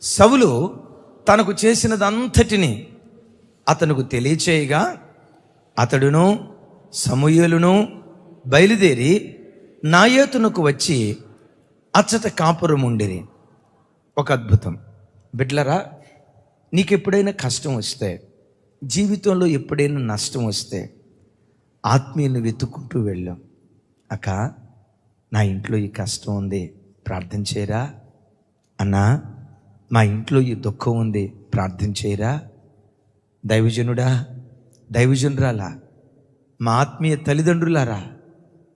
సౌలు తనకు చేసినదంతటిని అతనుకు తెలియచేయగా అతడును సమూయేలును బయలుదేరి నాయోతునకు వచ్చి అచ్చట కాపురం ఉండిరి. ఒక అద్భుతం. బిడ్లరా, నీకు ఎప్పుడైనా కష్టం వస్తే, జీవితంలో ఎప్పుడైనా నష్టం వస్తే ఆత్మీయుని వెతుక్కుంటూ వెళ్ళాం. అక్క, నా ఇంట్లో ఈ కష్టం ఉంది, ప్రార్థన చేయరా? అన్నా, మా ఇంట్లో ఈ దుఃఖం ఉంది, ప్రార్థన చేయరా? దైవజనుడా, దైవజనురాలా, మా ఆత్మీయ తల్లిదండ్రులారా,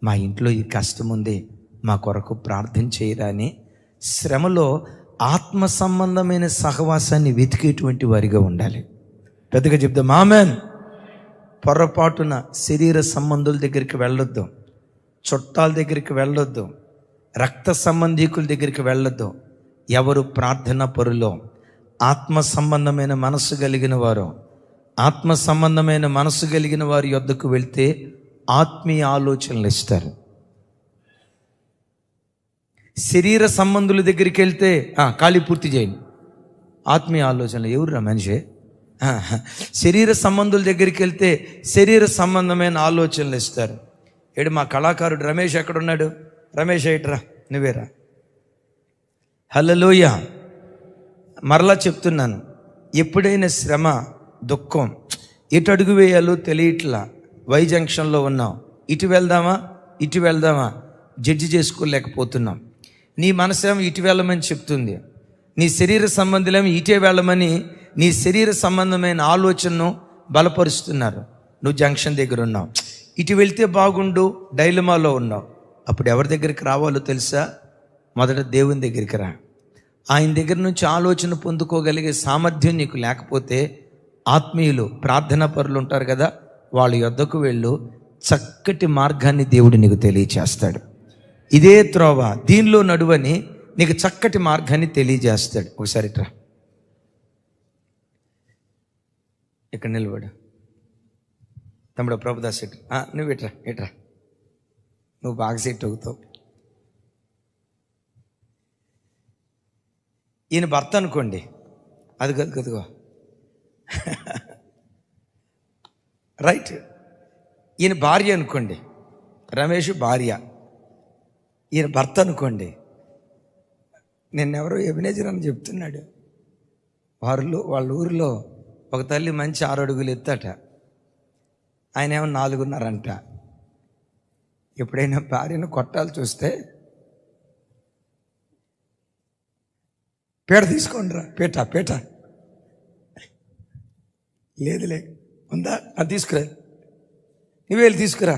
మా ఇంట్లో ఈ కష్టం ఉంది, మా కొరకు ప్రార్థన చేయరా అని శ్రమలో ఆత్మ సంబంధమైన సహవాసాన్ని వెతికేటువంటి వారిగా ఉండాలి. పెద్దగా చెప్దాం ఆమెన్. పొరపాటున శరీర సంబంధుల దగ్గరికి వెళ్ళొద్దు, చుట్టాల దగ్గరికి వెళ్ళొద్దు, రక్త సంబంధీకుల దగ్గరికి వెళ్ళొద్దు. ఎవరు ప్రార్థన పరులో, ఆత్మ సంబంధమైన మనసు కలిగిన వారు, ఆత్మ సంబంధమైన మనసు కలిగిన వారి యొద్దకు వెళ్తే ఆత్మీయ ఆలోచనలు ఇస్తారు. శరీర సంబంధుల దగ్గరికి వెళ్తే ఖాళీ పూర్తి చేయండి, ఆత్మీయ ఆలోచనలు. ఎవరురా మనిషి? శరీర సంబంధుల దగ్గరికి వెళ్తే శరీర సంబంధమైన ఆలోచనలు ఇస్తారు. ఏడు మా కళాకారుడు రమేష్ ఎక్కడున్నాడు? రమేష్ ఏట్రా, నువ్వేరా? హల్లెలూయా. మరలా చెప్తున్నాను, ఎప్పుడైనా శ్రమ, దుఃఖం, ఎటు అడుగు వేయాలో తెలియట్లా, వై జంక్షన్లో ఉన్నాం, ఇటు వెళ్దామా ఇటు వెళ్దామా జడ్జి చేసుకోలేకపోతున్నాం. నీ మనసేమో ఇటు వెళ్ళమని చెప్తుంది, నీ శరీర సంబంధులేమో ఇటే వెళ్ళమని నీ శరీర సంబంధమైన ఆలోచనను బలపరుస్తున్నారు. నువ్వు జంక్షన్ దగ్గర ఉన్నావు, ఇటు వెళ్తే బాగుండు, డైలమాలో ఉన్నావు. అప్పుడు ఎవరి దగ్గరికి రావాలో తెలుసా? మొదట దేవుని దగ్గరికి రా. ఆయన దగ్గర నుంచి ఆలోచన పొందుకోగలిగే సామర్థ్యం నీకు లేకపోతే ఆత్మీయులు, ప్రార్థనా పరులు ఉంటారు కదా, వాళ్ళ యొద్దకు వెళ్ళు. చక్కటి మార్గాన్ని దేవుడు నీకు తెలియచేస్తాడు. ఇదే త్రోవ, దీనిలో నడువని నీకు చక్కటి మార్గాన్ని తెలియజేస్తాడు. ఒకసారి ఇట్రా, ఇక్కడ నిలబడు తమ్ముడు. ప్రభుదాస్ సెట్, నువ్వు ఇట్రా ఇట్రా, నువ్వు బాగా సెట్ అవుతావు. ఈయన భర్త అనుకోండి, అది కదుగో రైట్. ఈయన భార్య అనుకోండి, రమేష్ భార్య. ఈయన భర్త అనుకోండి. నిన్నెవరో ఎబినేజర్ అని చెప్తున్నాడు, వాళ్ళ ఊరిలో ఒక తల్లి మంచి 6 అడుగులు ఎత్తట, ఆయన ఏమో 4.5 అంట. ఎప్పుడైనా భార్యను కొట్టాలి చూస్తే పీట తీసుకోండిరా, పీట లేదులే, ఉందా? అది తీసుకురా, నువ్వు వెళ్ళి తీసుకురా.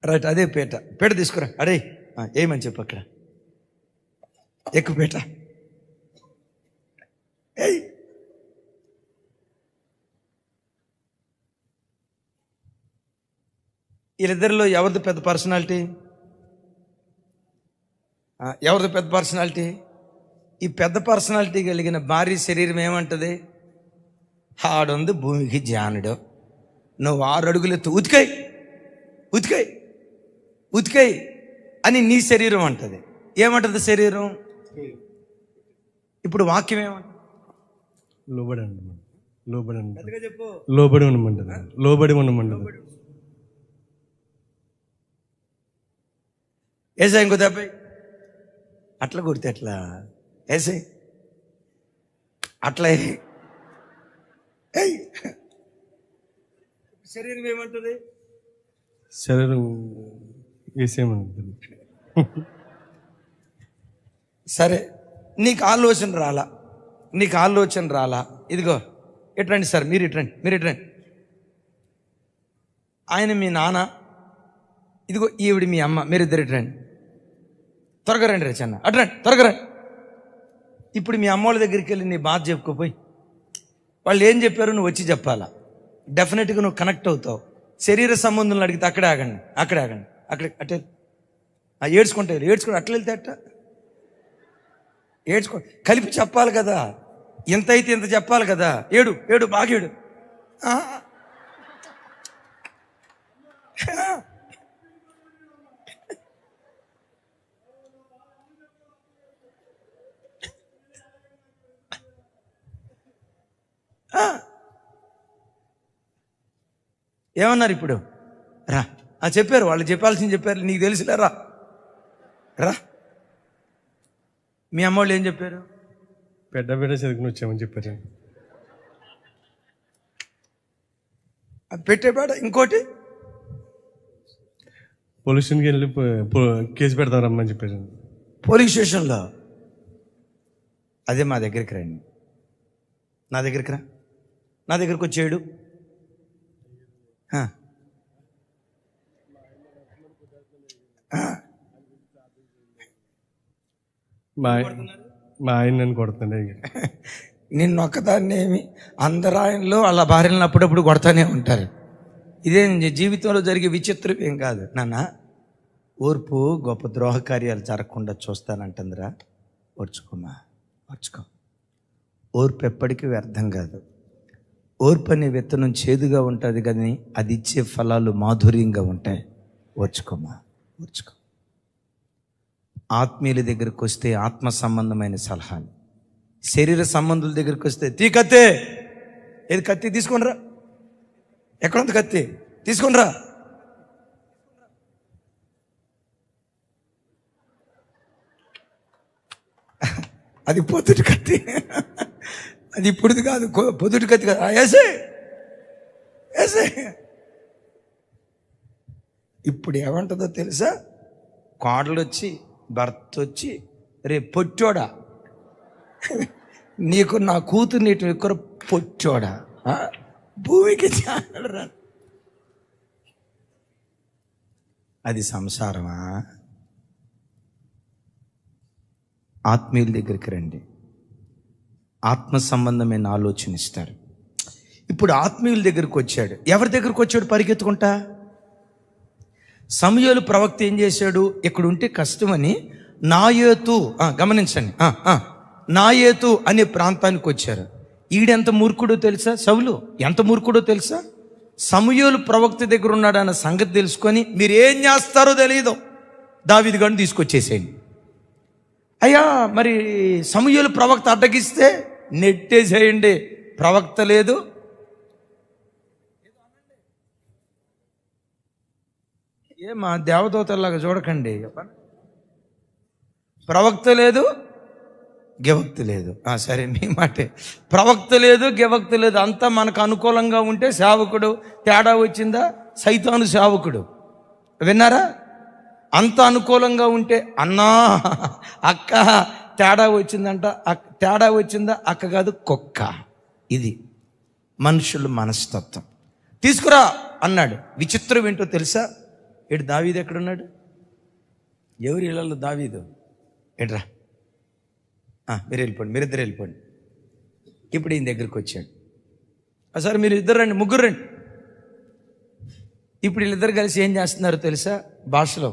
రైట్, అదే పీట తీసుకురా. అరే ఏమని చెప్పు అక్కడ, ఎక్కువ పీట. ఏయ్, వీళ్ళిద్దరిలో ఎవరిది పెద్ద పర్సనాలిటీ? ఎవరిది పెద్ద పర్సనాలిటీ? ఈ పెద్ద పర్సనాలిటీ కలిగిన భార్య శరీరం ఏమంటది? ఆడుంది భూమికి జానుడు, నువ్వు 6 అడుగులు ఎత్తు, ఉతికై అని నీ శరీరం అంటది. ఏమంటది శరీరం? ఇప్పుడు వాక్యం ఏమంట? లోబడి ఉండమంటది. ఏసా ఇంకో దెబ్బ అట్లా కొడితే ఎట్లా? ఏసై అట్లా శరీరం ఏమంటుంది? శరీరం వేసేయమంటుంది. సరే, నీకు ఆలోచన రాలా, ఇదిగో ఇట్రండి సార్, మీరు ఇట్రండి. ఆయన మీ నాన్న, ఇదిగో ఈవిడ మీ అమ్మ, మీరిద్దరు ఇట్రండి. త్వరగా రండి రచన్న, అట్రండి, త్వరగా రండి. ఇప్పుడు మీ అమ్మ వాళ్ళ దగ్గరికి వెళ్ళి నీ బాధ చెప్పుకోపోయి వాళ్ళు ఏం చెప్పారో నువ్వు వచ్చి చెప్పాలా. డెఫినెట్గా నువ్వు కనెక్ట్ అవుతావు. శరీర సంబంధులను అడిగితే అక్కడే ఆగండి, అట్టే ఏడ్చుకుంటే అట్లా వెళ్తే అట్ట ఏడ్చుకో, కలిపి చెప్పాలి కదా. ఎంత అయితే ఇంత చెప్పాలి కదా. ఏడు బాగా ఏడు. ఏమన్నారు ఇప్పుడు? రా, చెప్పారు, వాళ్ళు చెప్పాల్సింది చెప్పారు, నీకు తెలుసులే, రా. మీ అమ్మ వాళ్ళు ఏం చెప్పారు? పెద్ద చదువుకుని వచ్చామని చెప్పారు. పెట్టే బేట. ఇంకోటి, పోలీస్ స్టేషన్కి వెళ్ళి కేసు పెడతాం రమ్మని చెప్పారు. పోలీస్ స్టేషన్లో. అదే మా దగ్గరికి రండి, నా దగ్గరికి వచ్చేయడు. మా ఆయన నన్ను కొడుతుండే. నిన్ను ఒక్కదాన్ని ఏమి, అందరు ఆయనలో వాళ్ళ భార్యలను అప్పుడప్పుడు కొడతానే ఉంటారు. ఇదే జీవితంలో జరిగే విచిత్రం ఏం కాదు నాన్న. ఓర్పు గొప్ప ద్రోహ కార్యాలు జరగకుండా చూస్తానంటుందిరా. ఓర్చుకో. ఓర్పు ఎప్పటికీ వ్యర్థం కాదు. ఓర్పు అనే విత్తనం చేదుగా ఉంటుంది కానీ అది ఇచ్చే ఫలాలు మాధుర్యంగా ఉంటాయి. ఓర్చుకో. ఆత్మీయుల దగ్గరికి వస్తే ఆత్మ సంబంధమైన సలహాలు, శరీర సంబంధుల దగ్గరికి వస్తే కత్తే, ఏది కత్తి తీసుకొనిరా, ఎక్కడుంది కత్తి తీసుకొనిరా. అది పొద్దుటి కత్తి, అది ఇప్పుడుది కాదు, పొద్దుటి కత్తి కాదు. వేసే ఇప్పుడు ఏమంటుందో తెలుసా? కోడలు వచ్చి, భర్త వచ్చి, రేపు పొట్టోడా, నీకు నా కూతురు నీటి ఎక్కువ పొట్టోడా, భూమికి రా. అది సంసారమా? ఆత్మీయుల దగ్గరికి రండి, ఆత్మ సంబంధమైన ఆలోచన ఇస్తారు. ఇప్పుడు ఆత్మీయుల దగ్గరికి వచ్చాడు. ఎవరి దగ్గరికి వచ్చాడు? పరిగెత్తుకుంటా. సమూయేలు ప్రవక్త ఏం చేశాడు? ఇక్కడ ఉంటే కష్టమని నాయోతు, గమనించండి, నాయోతు అనే ప్రాంతానికి వచ్చారు. ఈడెంత మూర్ఖుడో తెలుసా? సౌలు ఎంత మూర్ఖుడో తెలుసా? సమూయేలు ప్రవక్త దగ్గర ఉన్నాడన్న సంగతి తెలుసుకొని మీరు ఏం చేస్తారో తెలియదు, దావీదు గారిని తీసుకొచ్చేసేయండి. అయ్యా, మరి సమూయేలు ప్రవక్త అడ్డగిస్తే నెట్టేసేయండి, ప్రవక్త లేదు. ఏమా దేవదూతల్లాగా చూడకండి. ప్రవక్త లేదు, గివక్తి లేదు. సరే, మీ మాటే. ప్రవక్త లేదు, గివక్తి లేదు, అంతా మనకు అనుకూలంగా ఉంటే సేవకుడు. తేడా వచ్చిందా? సైతాను సేవకుడు. విన్నారా? అంత అనుకూలంగా ఉంటే అన్నా, అక్క, తేడా వచ్చిందా? అక్క కాదు, కుక్క. ఇది మనుషుల మనస్తత్వం. తీసుకురా అన్నాడు. విచిత్రం ఏంటో తెలుసా? ఇటు దావీదు ఎక్కడున్నాడు? ఎవరి ఇళ్ళల్లో దావీదు? ఎట్రా మీరు వెళ్ళిపోండి, మీరిద్దరు వెళ్ళిపోండి. ఇప్పుడు ఈయన దగ్గరికి వచ్చాడు. సార్ మీరు ఇద్దరు రండి, ముగ్గురు రండి. ఇప్పుడు వీళ్ళిద్దరు కలిసి ఏం చేస్తున్నారో తెలుసా? భాషలో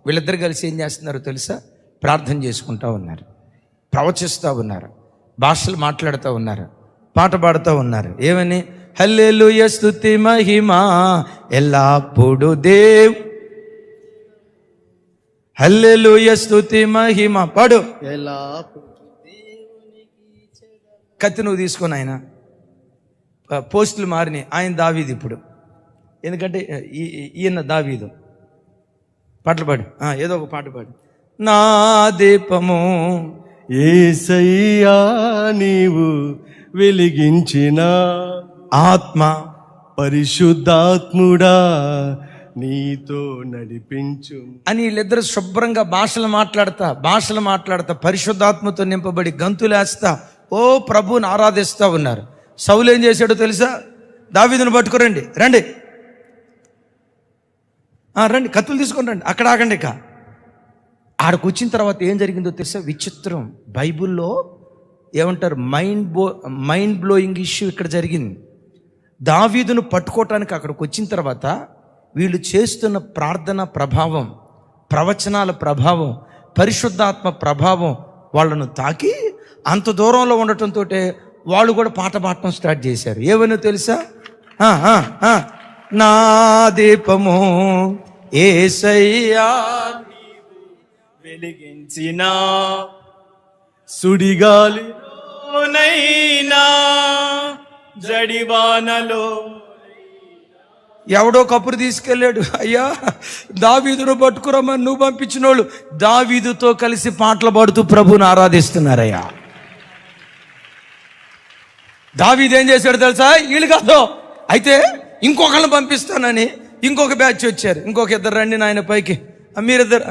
వీళ్ళిద్దరు కలిసి ఏం చేస్తున్నారో తెలుసా? ప్రార్థన చేసుకుంటూ ఉన్నారు, ప్రవచిస్తూ ఉన్నారు, భాషలు మాట్లాడుతూ ఉన్నారు, పాట పాడుతూ ఉన్నారు. ఏమని? హల్లెలూయా స్తుతి మహిమ ఎల్లప్పుడు దేవ్, హల్లెలూయా స్తుతి మహిమ పాడు. కత్తి నువ్వు తీసుకొని ఆయన పోస్టులు మారినాయి. ఆయన దావీదు ఇప్పుడు, ఎందుకంటే ఈయన దావీదు. పాటలు పాడు, ఏదో ఒక పాట పాడు. నా దీపము యేసయ్యా నీవు వెలిగించిన ఆత్మ, పరిశుద్ధాత్ముడా నీతో నడిపించు అని వీళ్ళిద్దరు శుభ్రంగా భాషలు మాట్లాడతా పరిశుద్ధాత్మతో నింపబడి గంతులేస్తా ఓ ప్రభువుని ఆరాధిస్తూ ఉన్నారు. సౌలు ఏం చేశాడో తెలుసా? దావీదును పట్టుకురండి, రండి రండి, కత్తులు తీసుకొని రండి, అక్కడ ఆగండి. ఇక ఆడకు వచ్చిన తర్వాత ఏం జరిగిందో తెలుసా? విచిత్రం. బైబిల్లో ఏమంటారు, మైండ్ బ్లోయింగ్ ఇష్యూ ఇక్కడ జరిగింది. దావీదును పట్టుకోవటానికి అక్కడికి వచ్చిన తర్వాత వీళ్ళు చేస్తున్న ప్రార్థన ప్రభావం, ప్రవచనాల ప్రభావం, పరిశుద్ధాత్మ ప్రభావం వాళ్ళను తాకి అంత దూరంలో ఉండటంతో వాళ్ళు కూడా పాట పాడటం స్టార్ట్ చేశారు. ఏమనో తెలుసా? నా దీపము యేసయ్యా వెలిగించిన సుడిగాలిలోనైనా జడివానలో ఎవడో కపురు తీసుకెళ్ళాడు. అయ్యా దావీదును పట్టుకురమ్మని నువ్వు పంపించిన వాళ్ళు దావీదుతో కలిసి పాటలు పాడుతూ ప్రభువుని ఆరాధిస్తున్నారయ్యా. దావీదు ఏం చేశాడు తెలుసా? వీళ్ళు కాదు, అయితే ఇంకొకళ్ళని పంపిస్తానని ఇంకొక బ్యాచ్ వచ్చారు. ఇంకొక ఇద్దరు రండి నాయన పైకి, మీరిద్దరు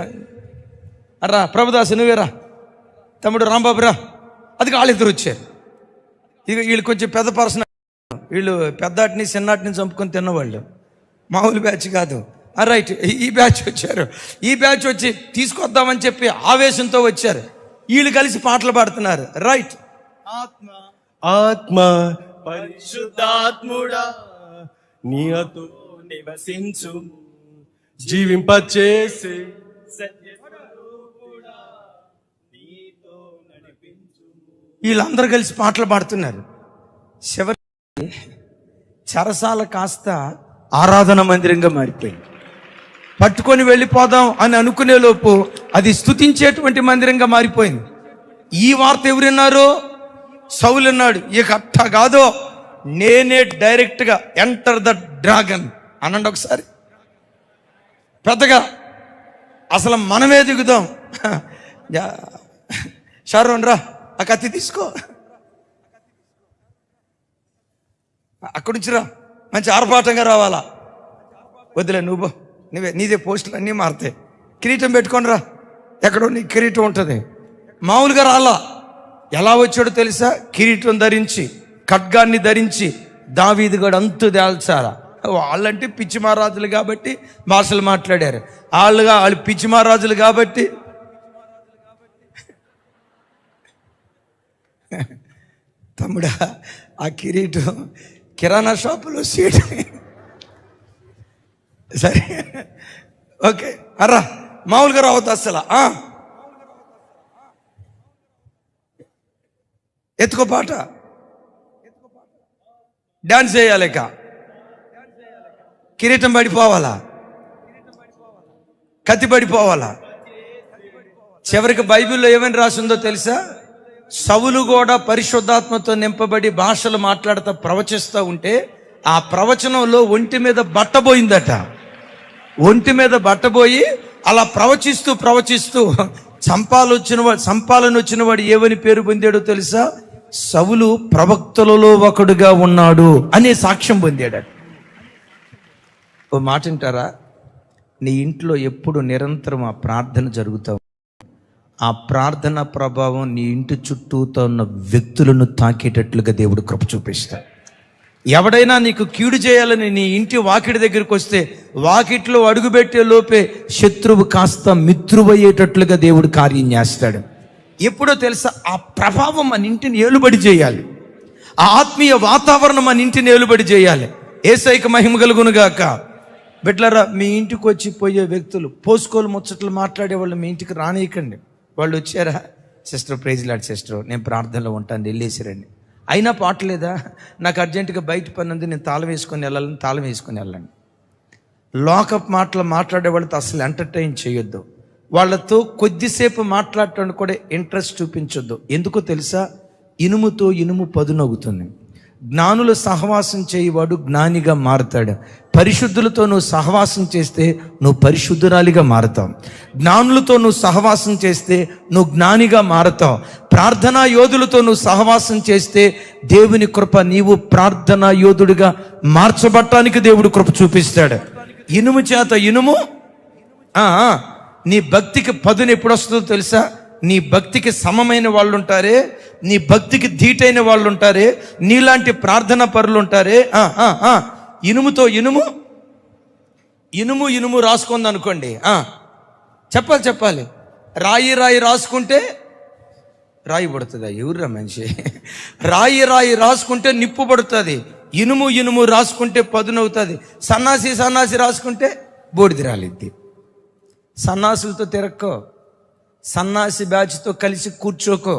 రా, ప్రభుదాసు నువ్వేరా, తమ్ముడు రాంబాబు రా. అది వాళ్ళిద్దరు వచ్చారు. ఇక వీళ్ళు కొంచెం పెద్ద పర్సన్, వీళ్ళు పెద్దాటిని చిన్నాటిని చంపుకొని తిన్నవాళ్ళు, మామూలు బ్యాచ్ కాదు. రైట్, ఈ బ్యాచ్ వచ్చారు. ఈ బ్యాచ్ వచ్చి తీసుకొద్దామని చెప్పి ఆవేశంతో వచ్చారు. వీళ్ళు కలిసి పాటలు పాడుతున్నారు. రైట్. ఆత్మ పరిశుద్ధాత్ముడా నీతో నివసించు, జీవింపచేసే సత్యస్వరూపుడా నీతో నడిపించు. వీళ్ళందరూ కలిసి పాటలు పాడుతున్నారు. చివరి చెరసాల కాస్త ఆరాధన మందిరంగా మారిపోయింది. పట్టుకొని వెళ్ళిపోదాం అని అనుకునే లోపు అది స్తుతించేటువంటి మందిరంగా మారిపోయింది. ఈ వార్త ఎవరున్నారు? సౌలు అన్నాడు, ఇక అట్ట కాదో, నేనే డైరెక్ట్గా ఎంటర్ ద డ్రాగన్ అనండి ఒకసారి పెద్దగా, అసలు మనమే దిగుదాం. షారోన్ రా, ఆ కత్తి తీసుకో, అక్కడి నుంచి రా, మంచి ఆర్భాటంగా రావాలా. వద్దులే నువ్వు, నీదే పోస్టులు అన్నీ మారుతాయి. కిరీటం పెట్టుకొని రా, ఎక్కడో నీ కిరీటం ఉంటుంది. మామూలుగా రాలా. ఎలా వచ్చాడో తెలుసా? కిరీటం ధరించి, ఖడ్గాన్ని ధరించి దావీదు గడు అంతు దాల్చాలా. వాళ్ళంటే పిచ్చి మహారాజులు కాబట్టి భాషలు మాట్లాడారు. వాళ్ళు పిచ్చి మహారాజులు కాబట్టి తమ్ముడా ఆ కిరీటం కిరాణా షాపులో సీట్. సరే ఓకే, అర్రా మామూలుగా రావద్దు అసలు. ఎత్తుకో పాట, డాన్స్ చేయాలిక, కిరీటం పడిపోవాలా, కత్తి పడిపోవాలా. చివరికి బైబిల్లో ఏమని రాసిందో తెలుసా? సౌలు కూడా పరిశుద్ధాత్మతో నింపబడి భాషలు మాట్లాడుతూ ప్రవచిస్తూ ఉంటే ఆ ప్రవచనంలో ఒంటి మీద బట్టబోయిందట. ఒంటి మీద బట్టబోయి అలా ప్రవచిస్తూ సంపాలన వచ్చిన వాడు ఏమని పేరు పొందాడో తెలుసా? సౌలు ప్రవక్తలలో ఒకడుగా ఉన్నాడు అనే సాక్ష్యం పొందాడు. ఓ మాట వింటారా? నీ ఇంట్లో ఎప్పుడు నిరంతరం ఆ ప్రార్థన జరుగుతావు, ఆ ప్రార్థన ప్రభావం నీ ఇంటి చుట్టూతో ఉన్న వ్యక్తులను తాకేటట్లుగా దేవుడు కృప చూపిస్తాడు. ఎవడైనా నీకు కీడు చేయాలని నీ ఇంటి వాకిటి దగ్గరికి వస్తే వాకిట్లో అడుగుపెట్టే లోపే శత్రువు కాస్త మిత్రువయ్యేటట్లుగా దేవుడు కార్యం చేస్తాడు. ఎప్పుడో తెలుసా? ఆ ప్రభావం మన ఇంటిని ఏలుబడి చేయాలి. ఆ ఆత్మీయ వాతావరణం మన ఇంటిని ఏలుబడి చేయాలి. యేసయ్యకు మహిమ కలుగునుగాక. బిడ్డలారా, మీ ఇంటికి వచ్చి పోయే వ్యక్తులు పోసుకోలు ముచ్చట్లు మాట్లాడే వాళ్ళు మీ ఇంటికి రానియకండి. వాళ్ళు వచ్చారా, సిస్టర్ ప్రైజ్ లాడ్ సిస్టర్, నేను ప్రార్థనలో ఉంటాను, వెళ్ళేసిరండి. అయినా పాటలేదా, నాకు అర్జెంటుగా బయట పని ఉంది, నేను తాళం వేసుకొని వెళ్ళాలని తాళం వేసుకొని వెళ్ళండి. లోకప్ మాటలు మాట్లాడే వాళ్ళతో అసలు ఎంటర్టైన్ చేయొద్దు. వాళ్ళతో కొద్దిసేపు మాట్లాడటానికి కూడా ఇంట్రెస్ట్ చూపించొద్దు. ఎందుకో తెలుసా? ఇనుముతో ఇనుము పదునవుతుంది. జ్ఞానులు సహవాసం చేయవాడు జ్ఞానిగా మారుతాడు. పరిశుద్ధులతో నువ్వు సహవాసం చేస్తే నువ్వు పరిశుద్ధురాలిగా మారుతావు. జ్ఞానులతో నువ్వు సహవాసం చేస్తే నువ్వు జ్ఞానిగా మారుతావు. ప్రార్థనా యోధులతో నువ్వు సహవాసం చేస్తే దేవుని కృప నీవు ప్రార్థనా యోధుడిగా మార్చబట్టానికి దేవుడు కృప చూపిస్తాడు. ఇనుము చేత ఇనుము నీ భక్తికి పదును ఎప్పుడు వస్తుందో తెలుసా? నీ భక్తికి సమమైన వాళ్ళు ఉంటారే, నీ భక్తికి ధీటైన వాళ్ళు ఉంటారే, నీలాంటి ప్రార్థన పరులు ఉంటారే. ఇనుముతో ఇనుము ఇనుము ఇనుము రాసుకుంది అనుకోండి. చెప్పాలి. రాయి రాయి రాసుకుంటే రాయి పడుతుందా? ఎవరురా మనిషి? రాయి రాసుకుంటే నిప్పు పడుతుంది. ఇనుము ఇనుము రాసుకుంటే పదునవుతుంది. సన్నాసి రాసుకుంటే బూడిద రాలిద్ది. సన్నాసులతో తిరక్కో, సన్నాసి బ్యాచ్తో కలిసి కూర్చోకో.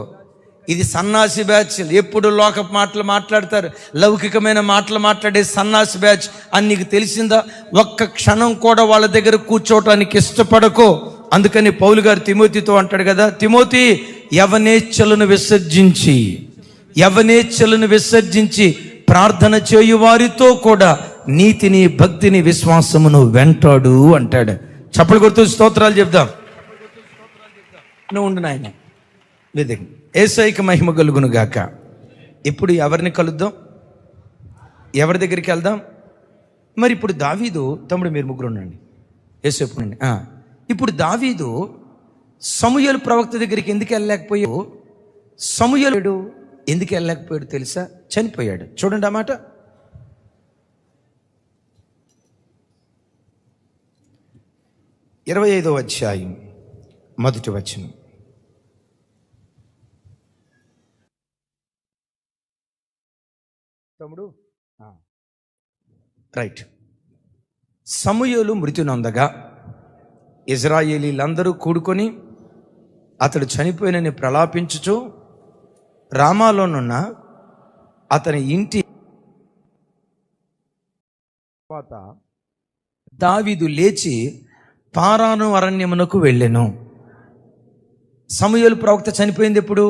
ఇది సన్నాసి బ్యాచ్. ఎప్పుడు లోక మాటలు మాట్లాడతారు, లౌకికమైన మాటలు మాట్లాడే సన్నాసి బ్యాచ్ అని నీకు తెలిసిందా? ఒక్క క్షణం కూడా వాళ్ళ దగ్గర కూర్చోవటానికి ఇష్టపడకో. అందుకని పౌలు గారు తిమోతితో అంటాడు కదా, తిమోతి, యవనేచ్ఛలను విసర్జించి ప్రార్థన చేయు వారితో కూడా నీతిని, భక్తిని, విశ్వాసమును వెంటాడు అంటాడు. చప్పలు కొడుతూ స్తోత్రాలు చెప్దాం. నువ్వు ఉండు నాయన. యేసయ్యకు మహిమ కలుగును గాక. ఇప్పుడు ఎవరిని కలుద్దాం? ఎవరి దగ్గరికి వెళ్దాం? మరి ఇప్పుడు దావీదు తమ్ముడు, మీరు ముగ్గురు ఉండండి, యేసయ్య ఉండండి. ఇప్పుడు దావీదు సమూయేలు ప్రవక్త దగ్గరికి ఎందుకు వెళ్ళలేకపోయాడు? సమూయేలు ఎందుకు వెళ్ళలేకపోయాడు తెలుసా? చనిపోయాడు. చూడండి ఆ మాట. 25వ అధ్యాయం 1వ వచనం. తమ్ముడు రైట్. సమూయేలు మృతి నొందగా ఇశ్రాయేలీలందరూ కూడుకొని అతడు చనిపోయినని ప్రలాపించుచు రామాలోనున్న అతని ఇంటి తర్వాత దావీదు లేచి పారాను అరణ్యమునకు వెళ్ళెను. సమూయేలు ప్రవక్త చనిపోయింది ఎప్పుడు?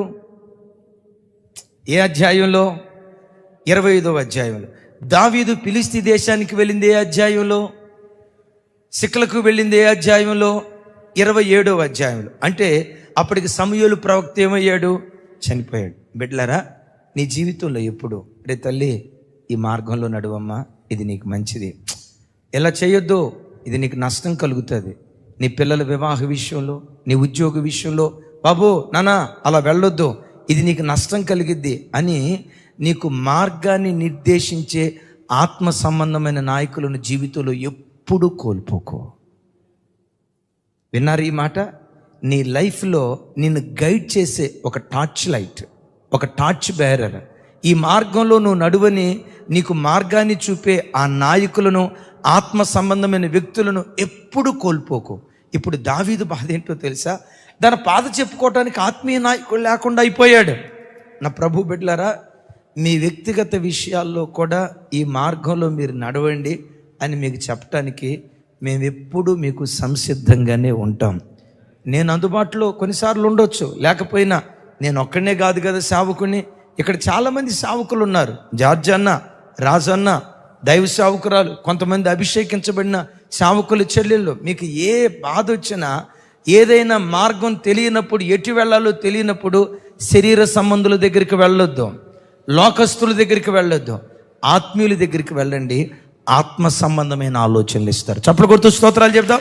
ఏ అధ్యాయంలో? 25వ అధ్యాయంలో. దావీదు ఫిలిష్తీ దేశానికి వెళ్ళింది ఏ అధ్యాయంలో? సిక్లకు వెళ్ళింది ఏ అధ్యాయంలో? 27వ అధ్యాయంలో. అంటే అప్పటికి సమూయేలు ప్రవక్త ఏమయ్యాడు? చనిపోయాడు. బిడ్డలారా, నీ జీవితంలో ఎప్పుడు రే తల్లి ఈ మార్గంలో నడువమ్మా, ఇది నీకు మంచిది, ఎలా చేయొద్దు, ఇది నీకు నష్టం కలుగుతుంది, నీ పిల్లల వివాహ విషయంలో, నీ ఉద్యోగ విషయంలో, బాబు నాన్న అలా వెళ్ళొద్దు, ఇది నీకు నష్టం కలిగిద్ది అని నీకు మార్గాన్ని నిర్దేశించే ఆత్మ సంబంధమైన నాయకులను జీవితంలో ఎప్పుడు కోల్పోకో. విన్నారు ఈ మాట? నీ లైఫ్లో నిన్ను గైడ్ చేసే ఒక టార్చ్ లైట్, ఒక టార్చ్ బేరర్, ఈ మార్గంలో నువ్వు నడువని నీకు మార్గాన్ని చూపే ఆ నాయకులను, ఆత్మ సంబంధమైన వ్యక్తులను ఎప్పుడు కోల్పోకు. ఇప్పుడు దావీదు బాధ ఏంటో తెలుసా? దాని బాధ చెప్పుకోవటానికి ఆత్మీయ నాయకుడు లేకుండా అయిపోయాడు. నా ప్రభు బిడ్డలారా, మీ వ్యక్తిగత విషయాల్లో కూడా ఈ మార్గంలో మీరు నడవండి అని మీకు చెప్పటానికి మేము ఎప్పుడు మీకు సంసిద్ధంగానే ఉంటాం. నేను అందుబాటులో కొన్నిసార్లు ఉండొచ్చు, లేకపోయినా నేను ఒక్కడనే కాదు కదా సేవకుని. ఇక్కడ చాలామంది సేవకులు ఉన్నారు. జార్జ్ అన్న, రాజన్న, దైవ సేవకురాలు, కొంతమంది అభిషేకించబడిన సేవకులు, చెల్లెళ్ళు. మీకు ఏ బాధ వచ్చినా, ఏదైనా మార్గం తెలియనప్పుడు, ఎటు వెళ్ళాలో తెలియనప్పుడు శరీర సంబంధుల దగ్గరికి వెళ్ళొద్దు, లోకస్తుల దగ్గరికి వెళ్ళొద్దు, ఆత్మీయుల దగ్గరికి వెళ్ళండి. ఆత్మ సంబంధమైన ఆలోచనలు ఇస్తారు. చప్పలు కొడుతూ స్తోత్రాలు చెప్దాం.